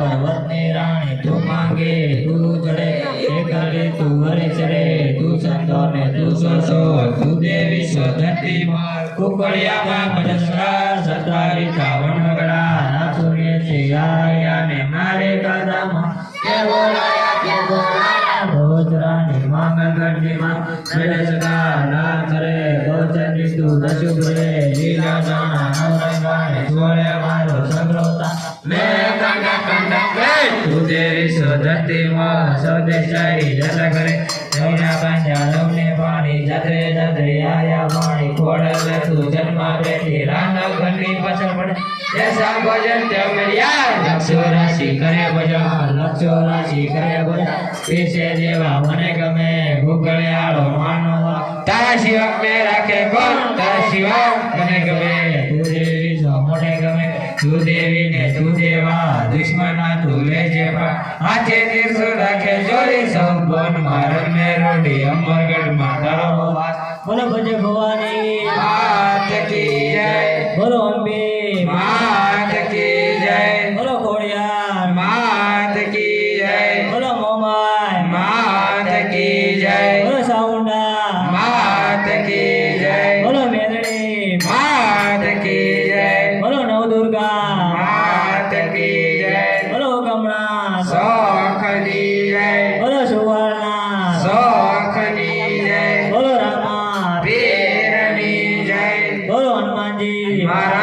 पर्वतनी रानी तू मांगे तू चढ़े एक करे तू हरे चढ़े तू संतो ने तू सोसो तू देवी सो धरती मार कुकड़िया मां भजनकार सतारी चावण गड़ा नाथुने से आया ने मारे कदम के बोलाया भोजरानी मांगल गढ़ी मां नरसका नाथ रे गोचरी तू दशुभरे लीला जाना नवरंगाने छोड़े मारो सगरोता मैं कंडा कंडा के तू देवी सो धरती मां स्वदेशाई जल करे नवना बांधा नवने पानी जतरे जतरे आया पानी खोड़े तू जन्मा बेटी राना घंटी पछड़ पड़े जैसा भजन ते मेरिया लक्षो राशि करे भजन लक्षो राशि करे भजन पीछे जेवा मने गमे गुगळियाळो मानो तारा शिवा में राखे कोण तारा शिवा मने गमे तू देवी सो मोने गमे तू देवी ने तू देवा दुश्मना तू ले जेवा हाथे तीरसो राखे जोरी संबोन मारन में रोडी अमरगढ़ मातारो वास बोलो भजे भवानी मात की जय बोलो अंबे मात की जय बोलो खोड़ियार मात की जय बोलो मोमाय मात की जय बोलो साउंडा मात की जय बोलो मेलड़ी मात की जय बोलो नवदुर्गा मात की जय बोलो कमला सोखनी जय बोलो सुवर्णा सोखनी जय बोलो रामा वीरनी जय बोलो हनुमान जी महाराज